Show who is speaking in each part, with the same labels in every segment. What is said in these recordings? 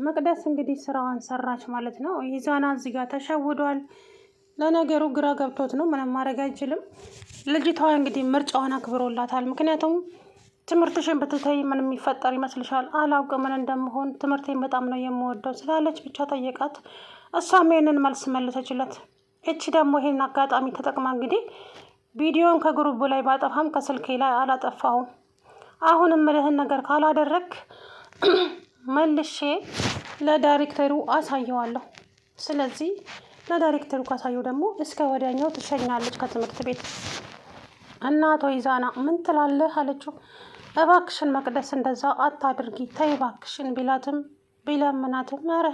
Speaker 1: መቅደስ እንግዲህ ስራዋን ሰራች ማለት ነው። ይዛና እዚህ ጋር ተሸውዷል። ለነገሩ ግራ ገብቶት ነው፣ ምንም ማድረግ አይችልም። ልጅቷ እንግዲህ ምርጫዋን አክብሮላታል። ምክንያቱም ትምህርትሽን ብትተይ ምን የሚፈጠር ይመስልሻል? አላውቅም ምን እንደምሆን፣ ትምህርቴን በጣም ነው የምወደው ስላለች ብቻ ጠየቃት። እሷም ይሄንን መልስ መለሰችለት። እቺ ደግሞ ይሄን አጋጣሚ ተጠቅማ እንግዲህ ቪዲዮን ከግሩቡ ላይ ባጠፋም ከስልኬ ላይ አላጠፋውም። አሁንም ምልህን ነገር ካላደረግ መልሼ ለዳይሬክተሩ አሳየዋለሁ። ስለዚህ ለዳይሬክተሩ ካሳየው ደግሞ እስከ ወዲያኛው ትሸኛለች ከትምህርት ቤት። እናቶ ይዛና ምን ትላለህ አለችው። እባክሽን መቅደስ እንደዛ አታድርጊ ተይ እባክሽን ቢላትም ቢለምናትም ኧረ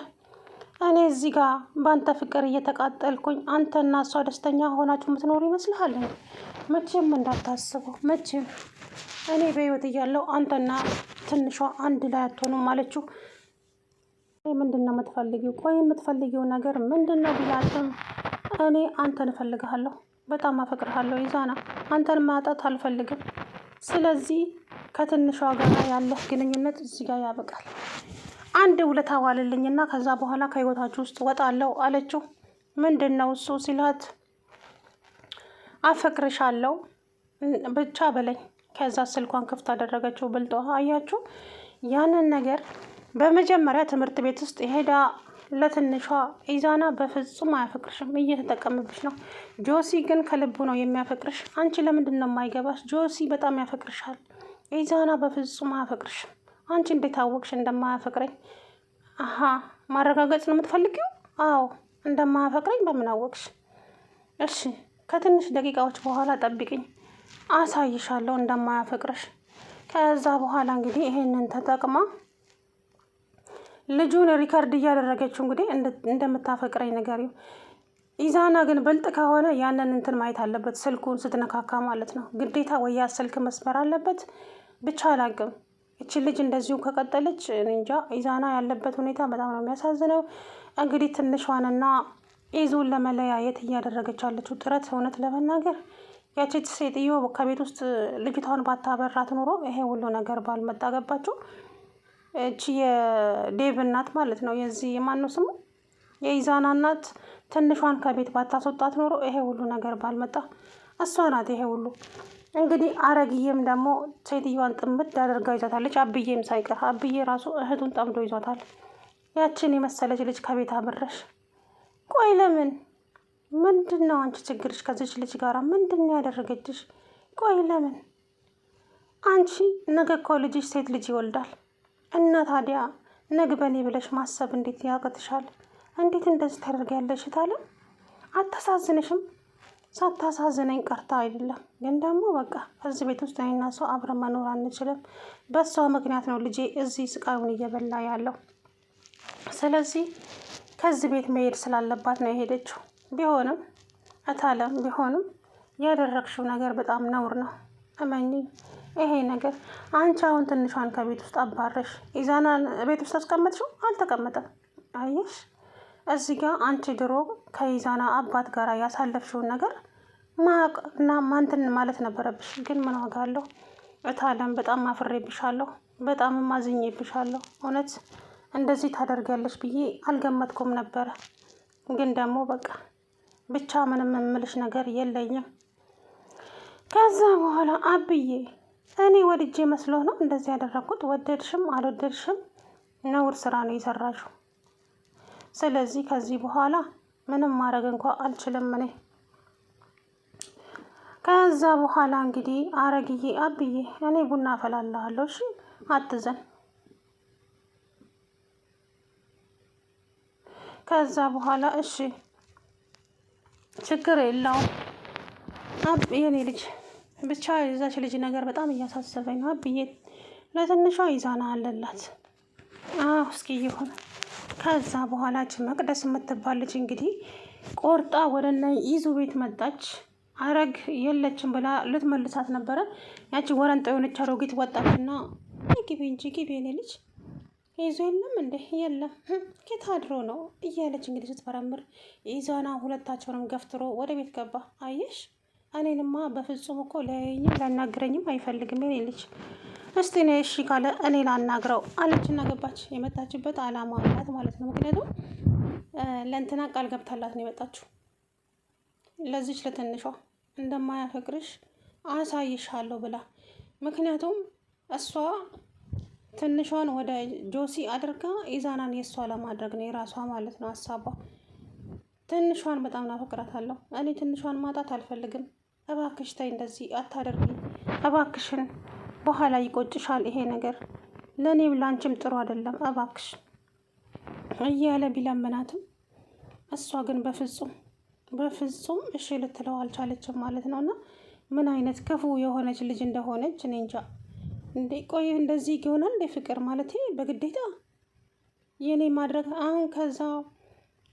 Speaker 1: እኔ እዚህ ጋር በአንተ ፍቅር እየተቃጠልኩኝ አንተና እሷ ደስተኛ ሆናችሁ የምትኖሩ ይመስልሃል? መቼም እንዳታስበው፣ መቼም እኔ በህይወት እያለሁ አንተና ትንሿ አንድ ላይ አትሆኑም አለችው። ምንድን ነው የምትፈልጊው? ቆይ የምትፈልጊው ነገር ምንድን ነው ቢላትም እኔ አንተን እፈልግሃለሁ፣ በጣም አፈቅርሃለሁ ይዛና፣ አንተን ማጣት አልፈልግም። ስለዚህ ከትንሿ ጋር ያለህ ግንኙነት እዚህ ጋር ያበቃል። አንድ ውለታ ዋልልኝና ከዛ በኋላ ከህይወታችሁ ውስጥ ወጣለሁ አለችው። ምንድን ነው እሱ ሲላት አፈቅርሻለሁ ብቻ በለኝ። ከዛ ስልኳን ክፍት አደረገችው። ብልጧ አያችሁ ያንን ነገር። በመጀመሪያ ትምህርት ቤት ውስጥ ሄዳ ለትንሿ ኢዛና በፍጹም አያፈቅርሽም፣ እየተጠቀምብሽ ነው። ጆሲ ግን ከልቡ ነው የሚያፈቅርሽ። አንቺ ለምንድን ነው የማይገባሽ? ጆሲ በጣም ያፈቅርሻል። ኢዛና በፍጹም አያፈቅርሽም። አንቺ እንዴት አወቅሽ እንደማያፈቅረኝ? አሀ ማረጋገጥ ነው የምትፈልጊው? አዎ እንደማያፈቅረኝ በምን አወቅሽ? እሺ ከትንሽ ደቂቃዎች በኋላ ጠብቅኝ፣ አሳይሻለሁ እንደማያፈቅርሽ። ከዛ በኋላ እንግዲህ ይሄንን ተጠቅማ ልጁን ሪከርድ እያደረገችው እንግዲህ እንደምታፈቅረኝ ንገሪው። ኢዛና ግን ብልጥ ከሆነ ያንን እንትን ማየት አለበት፣ ስልኩን ስትነካካ ማለት ነው። ግዴታ ወያ ስልክ መስመር አለበት። ብቻ አላቅም እቺ ልጅ እንደዚሁ ከቀጠለች እንጃ። ኢዛና ያለበት ሁኔታ በጣም ነው የሚያሳዝነው። እንግዲህ ትንሿንና ኢዙን ለመለያየት እያደረገች ያለችው ጥረት እውነት ለመናገር ያቺ ሴትዮ ከቤት ውስጥ ልጅቷን ባታበራት ኑሮ ይሄ ሁሉ ነገር ባልመጣ። ገባችሁ? እቺ የዴቭ እናት ማለት ነው፣ የዚህ የማነው ስሙ የኢዛና እናት ትንሿን ከቤት ባታስወጣት ኖሮ ይሄ ሁሉ ነገር ባልመጣ። እሷ ናት ይሄ ሁሉ። እንግዲህ አረግዬም ደግሞ ሴትዮዋን ጥምድ አደርጋ ይዛታለች። አብዬም ሳይቀር አብዬ ራሱ እህቱን ጠምዶ ይዟታል። ያችን የመሰለች ልጅ ከቤት አብረሽ። ቆይ ለምን? ምንድን ነው አንቺ ችግርሽ ከዚች ልጅ ጋር? ምንድን ነው ያደረገችሽ? ቆይ ለምን? አንቺ ነገ እኮ ልጅሽ ሴት ልጅ ይወልዳል እና ታዲያ ነግበኔ ብለሽ ማሰብ እንዴት ያቅትሻል? እንዴት እንደዚህ ታደርጊያለሽ? ታለ አታሳዝንሽም? ሳታሳዝነኝ ቀርታ አይደለም፣ ግን ደግሞ በቃ ከዚህ ቤት ውስጥ እኔና ሰው አብረን መኖር አንችልም። በሷ ምክንያት ነው ልጄ እዚህ ስቃዩን እየበላ ያለው። ስለዚህ ከዚህ ቤት መሄድ ስላለባት ነው የሄደችው። ቢሆንም እታለም ቢሆንም ያደረግሽው ነገር በጣም ነውር ነው። እመኚኝ ይሄ ነገር አንቺ አሁን ትንሿን ከቤት ውስጥ አባረሽ ኢዛናን ቤት ውስጥ አስቀመጥሽው? አልተቀመጠም። አየሽ እዚህ ጋር አንቺ ድሮ ከኢዛና አባት ጋር ያሳለፍሽውን ነገር ማቅ እና ማንትን ማለት ነበረብሽ። ግን ምን ዋጋ አለው? እታለም በጣም አፍሬብሻለሁ፣ በጣም አዝኜብሻለሁ። እውነት እንደዚህ ታደርጊያለሽ ብዬ አልገመትኩም ነበረ። ግን ደግሞ በቃ ብቻ ምንም የምልሽ ነገር የለኝም። ከዛ በኋላ አብዬ እኔ ወድጄ መስሎ ነው እንደዚህ ያደረግኩት። ወደድሽም አልወደድሽም ነውር ስራ ነው የሰራሽው። ስለዚህ ከዚህ በኋላ ምንም ማድረግ እንኳ አልችልም እኔ። ከዛ በኋላ እንግዲህ አረግዬ አብዬ እኔ ቡና አፈላልሃለሁ፣ እሺ አትዘን። ከዛ በኋላ እሺ ችግር የለውም የኔ ልጅ ብቻ የዛች ልጅ ነገር በጣም እያሳሰበኝ ነው። አብዬ ለትንሿ ኢዛና አለላት። እስኪ ይሁን። ከዛ በኋላች መቅደስ የምትባል ልጅ እንግዲህ ቆርጣ ወደ እነ ኢዙ ቤት መጣች። አረግ የለችም ብላ ልትመልሳት ነበረ። ያቺ ወረንጣ የሆነች አሮጊት ወጣችና ግቢ እንጂ ግቢ የኔ ልጅ ኢዙ የለም እንዴ? የለም ጌታ አድሮ ነው እያለች እንግዲህ ስትፈረምር ኢዛና ሁለታቸውንም ገፍትሮ ወደ ቤት ገባ። አየሽ እኔንማ በፍጹም እኮ ሊያየኝም ሊያናግረኝም አይፈልግም የኔ ልጅ። እስቲ እኔ እሺ ካለ እኔ ላናግረው አለችና ገባች። የመጣችበት አላማ አላት ማለት ነው። ምክንያቱም ለእንትና ቃል ገብታላት ነው የመጣችው። ለዚች ለትንሿ እንደማያፈቅርሽ አሳይሻለሁ ብላ። ምክንያቱም እሷ ትንሿን ወደ ጆሲ አድርጋ ኢዛናን የእሷ ለማድረግ ነው የራሷ ማለት ነው ሀሳቧ። ትንሿን በጣም ናፈቅራታለሁ። እኔ ትንሿን ማጣት አልፈልግም። እባክሽ ተይ፣ እንደዚህ አታደርጊ እባክሽን፣ በኋላ ይቆጭሻል ይሄ ነገር፣ ለእኔም ላንቺም ጥሩ አይደለም እባክሽ እያለ ቢለምናትም እሷ ግን በፍጹም እሺ ልትለው አልቻለችም ማለት ነው። እና ምን አይነት ክፉ የሆነች ልጅ እንደሆነች እኔ እንጃ። እንዴ ቆይ እንደዚህ ይሆናል እንዴ ፍቅር ማለት በግዴታ የኔ ማድረግ? አሁን ከዛ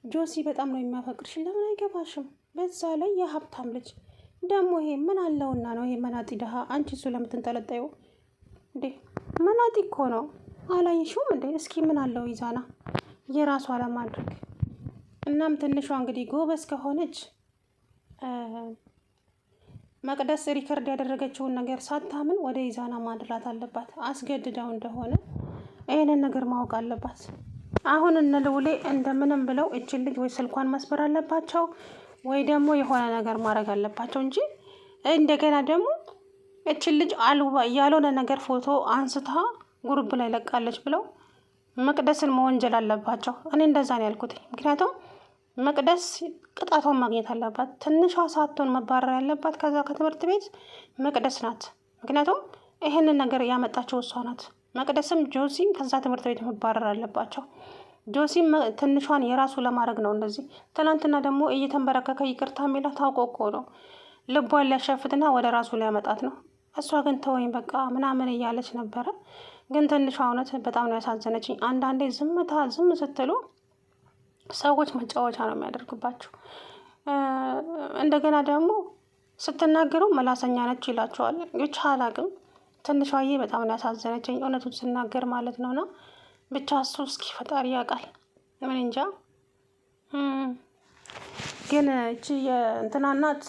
Speaker 1: ጆሲ በጣም ነው የሚያፈቅርሽ፣ ለምን አይገባሽም? በዛ ላይ የሀብታም ልጅ ደግሞ ይሄ ምን አለውና ነው ይሄ መናጢ ድሃ? አንቺ እሱ ለምትንጠለጠዩ እንዴ? መናጢ እኮ ነው። አላየሽውም እንዴ? እስኪ ምን አለው ኢዛና የራሷ ለማድረግ። እናም ትንሿ እንግዲህ ጎበዝ ከሆነች መቅደስ ሪከርድ ያደረገችውን ነገር ሳታምን ወደ ኢዛና ማድላት አለባት። አስገድዳው እንደሆነ ይህንን ነገር ማወቅ አለባት። አሁን እነ ልውሌ እንደምንም ብለው እችን ልጅ ወይ ስልኳን መስበር አለባቸው ወይ ደግሞ የሆነ ነገር ማድረግ አለባቸው እንጂ እንደገና ደግሞ እችን ልጅ ያልሆነ ነገር ፎቶ አንስታ ጉሩብ ላይ ለቃለች ብለው መቅደስን መወንጀል አለባቸው። እኔ እንደዛ ነው ያልኩት። ምክንያቱም መቅደስ ቅጣቷን ማግኘት አለባት። ትንሿ ሳትሆን መባረር ያለባት ከዛ ከትምህርት ቤት መቅደስ ናት። ምክንያቱም ይህንን ነገር ያመጣቸው እሷ ናት። መቅደስም ጆሲም ከዛ ትምህርት ቤት መባረር አለባቸው። ጆሲም ትንሿን የራሱ ለማድረግ ነው እንደዚህ። ትናንትና ደግሞ እየተንበረከከ ይቅርታ የሚላት ታውቆ እኮ ነው። ልቧን ሊያሸፍትና ወደ ራሱ ሊያመጣት ነው። እሷ ግን ተወኝ በቃ ምናምን እያለች ነበረ። ግን ትንሿ እውነት በጣም ነው ያሳዘነችኝ። አንዳንዴ ዝም ስትሉ ሰዎች መጫወቻ ነው የሚያደርግባቸው። እንደገና ደግሞ ስትናገሩ መላሰኛ ነች ይላቸዋል። ብቻ አላቅም። ትንሿዬ በጣም ነው ያሳዘነችኝ እውነቱን ስናገር ማለት ነውና ብቻ እሱ እስኪ ፈጣሪ ያውቃል። ምን እንጃ። ግን እቺ የእንትና እናት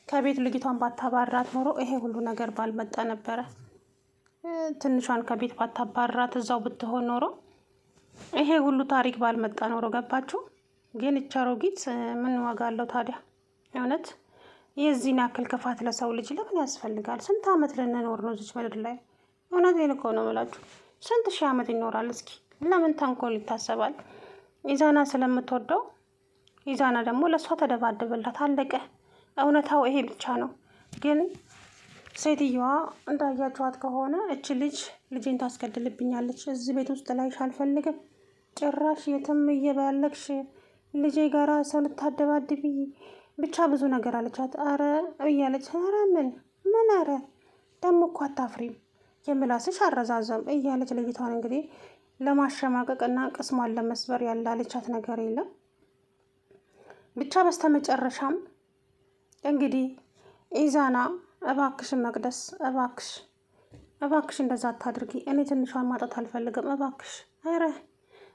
Speaker 1: ከቤት ልጅቷን ባታባራት ኖሮ ይሄ ሁሉ ነገር ባልመጣ ነበረ። ትንሿን ከቤት ባታባራት እዛው ብትሆን ኖሮ ይሄ ሁሉ ታሪክ ባልመጣ ኖሮ። ገባችሁ? ግን እቺ አሮጊት ምን ዋጋ አለው ታዲያ? እውነት የዚህን ያክል ክፋት ለሰው ልጅ ለምን ያስፈልጋል? ስንት ዓመት ልንኖር ነው እዚች ምድር ላይ? እውነቴን እኮ ነው የምላችሁ። ስንት ሺህ ዓመት ይኖራል? እስኪ ለምን ተንኮል ይታሰባል? ኢዛና ስለምትወደው፣ ኢዛና ደግሞ ለእሷ ተደባደበላት፣ አለቀ። እውነታው ይሄ ብቻ ነው። ግን ሴትዮዋ እንዳያችኋት ከሆነ እች ልጄን ታስገድልብኛለች፣ እዚህ ቤት ውስጥ ላይሽ አልፈልግም፣ ጭራሽ የትም እየባለግሽ ልጄ ጋራ ሰው ልታደባድቢ፣ ብቻ ብዙ ነገር አለቻት። አረ እያለች አረ ምን አረ ደግሞ እኮ አታፍሪም፣ የምላስሽ አረዛዘም እያለች ልጅቷን እንግዲህ ለማሸማቀቅና ቅስሟን ለመስበር ያላለቻት ነገር የለም። ብቻ በስተመጨረሻም እንግዲህ ኢዛና እባክሽን መቅደስ እባክሽ እንደዛ አታድርጊ፣ እኔ ትንሿን ማጣት አልፈልግም እባክሽ፣ ኧረ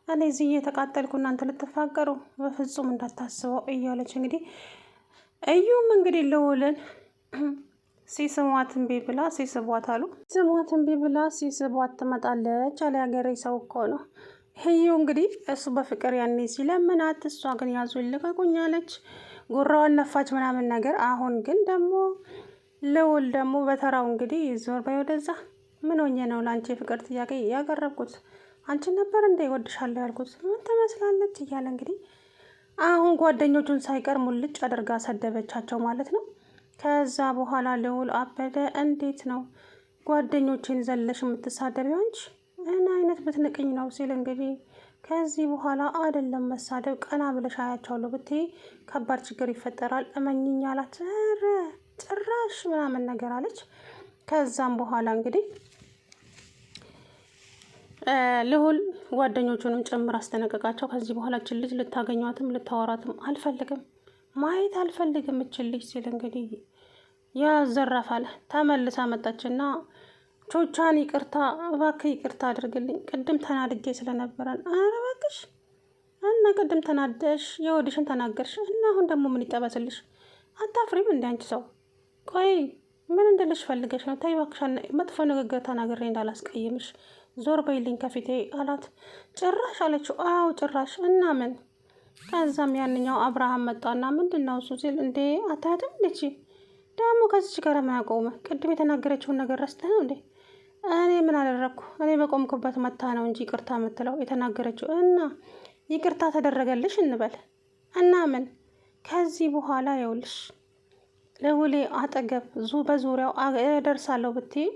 Speaker 1: እኔ እዚህ እየተቃጠልኩ እናንተ ልትፋቀሩ በፍጹም እንዳታስበው እያለች እንግዲህ እዩም እንግዲህ ልውልን ሲስሟት እምቢ ብላ ሲስቧት አሉ ስሟት እምቢ ብላ ሲስቧት ትመጣለች አለ ያገሬ ሰው እኮ ነው። እዩ እንግዲህ እሱ በፍቅር ያኔ ሲለምናት እሷ ግን ያዙ ይልቀቁኝ አለች። ጉራዋን ነፋች ምናምን ነገር። አሁን ግን ደግሞ ልውል ደግሞ በተራው እንግዲህ ዞር በይ ወደዛ፣ ምን ሆኜ ነው ለአንቺ የፍቅር ጥያቄ ያቀረብኩት? አንቺ ነበር እንደ ይወድሻለሁ ያልኩት፣ ምን ትመስላለች እያለ እንግዲህ አሁን ጓደኞቹን ሳይቀር ሙልጭ አድርጋ ሰደበቻቸው ማለት ነው። ከዛ በኋላ ልውል አበደ። እንዴት ነው ጓደኞችን ዘለሽ የምትሳደቢው አንቺ? ምን አይነት ብትንቅኝ ነው ሲል እንግዲህ ከዚህ በኋላ አይደለም መሳደብ፣ ቀና ብለሽ አያቸዋለሁ ብትይ ከባድ ችግር ይፈጠራል እመኝኝ አላት። ኧረ ጭራሽ ምናምን ነገር አለች። ከዛም በኋላ እንግዲህ ልውል ጓደኞቹንም ጭምር አስጠነቀቃቸው። ከዚህ በኋላ እችን ልጅ ልታገኟትም ልታወራትም አልፈልግም፣ ማየት አልፈልግም እችን ልጅ ሲል እንግዲህ ያዘራፋል። ተመልሳ መጣችና ቾቻን ይቅርታ እባክህ ይቅርታ አድርግልኝ፣ ቅድም ተናድጄ ስለነበረን። ኧረ እባክሽ እና ቅድም ተናደሽ የወድሽን ተናገርሽ እና አሁን ደግሞ ምን ይጠበስልሽ? አታፍሪም እንደ አንቺ ሰው? ቆይ ምን እንድልሽ ፈልገሽ ነው? ተይ እባክሽ፣ መጥፎ ንግግር ተናግሬ እንዳላስቀይምሽ ዞር በይልኝ ከፊቴ አላት። ጭራሽ አለችው። አዎ ጭራሽ እና ምን? ከዛም ያንኛው አብርሃም መጣና ምንድን ነው እሱ ሲል፣ እንዴ አታያትም እንዴች ደግሞ ከዚች ጋር ምን አቆመ? ቅድም የተናገረችውን ነገር ረስተህ ነው እንዴ? እኔ ምን አደረግኩ? እኔ በቆምኩበት መታ ነው እንጂ ይቅርታ የምትለው የተናገረችው። እና ይቅርታ ተደረገልሽ እንበል እና ምን? ከዚህ በኋላ የውልሽ ልውሌ አጠገብ በዙሪያው እደርሳለሁ ብትይ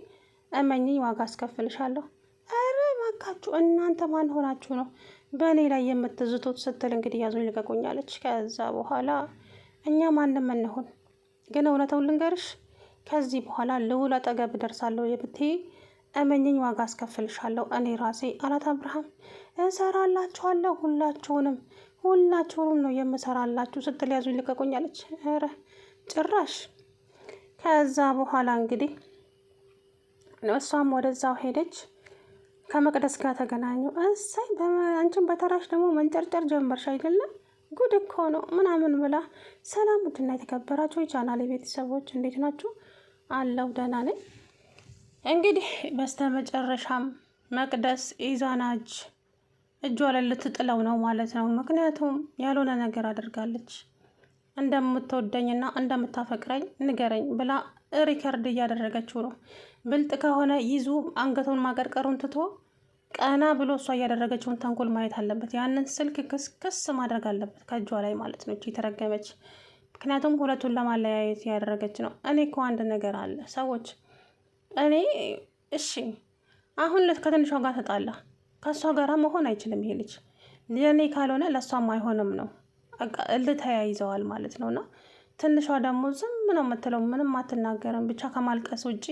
Speaker 1: እመኚኝ፣ ዋጋ አስከፍልሻለሁ። ኧረ እባካችሁ እናንተ ማን ሆናችሁ ነው በእኔ ላይ የምትዝቱት? ስትል እንግዲህ ያዙኝ ልቀቁኛለች። ከዛ በኋላ እኛ ማንም እንሆን ግን እውነተውን ልንገርሽ፣ ከዚህ በኋላ ልውል አጠገብ እደርሳለሁ ብትይ እመኚኝ፣ ዋጋ አስከፍልሻለሁ እኔ ራሴ አላት አብርሃም። እሰራላችኋለሁ፣ ሁላችሁንም ነው የምሰራላችሁ ስትል ያዙኝ ልቀቁኛለች። ኧረ ጭራሽ። ከዛ በኋላ እንግዲህ እሷም ወደዛው ሄደች። ከመቅደስ ጋር ተገናኙ። እሰይ አንቺን በተራሽ ደግሞ መንጨርጨር ጀመርሽ አይደለም? ጉድ እኮ ነው ምናምን ብላ። ሰላም ውድና የተከበራችሁ የቻናሌ ቤተሰቦች እንዴት ናችሁ? አለው ደህና ነኝ። እንግዲህ በስተመጨረሻም መቅደስ ኢዛና እጇ ላይ ልትጥለው ነው ማለት ነው። ምክንያቱም ያልሆነ ነገር አድርጋለች። እንደምትወደኝና እንደምታፈቅረኝ ንገረኝ ብላ ሪከርድ እያደረገችው ነው። ብልጥ ከሆነ ይዙ አንገቱን ማቀርቀሩን ትቶ ቀና ብሎ እሷ እያደረገችውን ተንኮል ማየት አለበት። ያንን ስልክ ክስ ማድረግ አለበት ከእጇ ላይ ማለት ነው። የተረገመች ምክንያቱም ሁለቱን ለማለያየት ያደረገች ነው። እኔ እኮ አንድ ነገር አለ ሰዎች፣ እኔ እሺ አሁን ከትንሿ ጋር ተጣላ፣ ከእሷ ጋር መሆን አይችልም ይሄ ልጅ። ለእኔ ካልሆነ ለእሷም አይሆንም ነው። ተያይዘዋል ማለት ነው። እና ትንሿ ደግሞ ዝም ነው የምትለው፣ ምንም አትናገርም ብቻ ከማልቀስ ውጪ።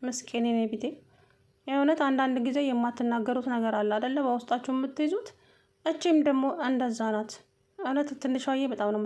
Speaker 1: ምስኪን የኔ ቢጤ። የእውነት አንዳንድ ጊዜ የማትናገሩት ነገር አለ አይደለ? በውስጣችሁ የምትይዙት። እቺም ደግሞ እንደዛ ናት። እውነት ትንሿዬ በጣም ነው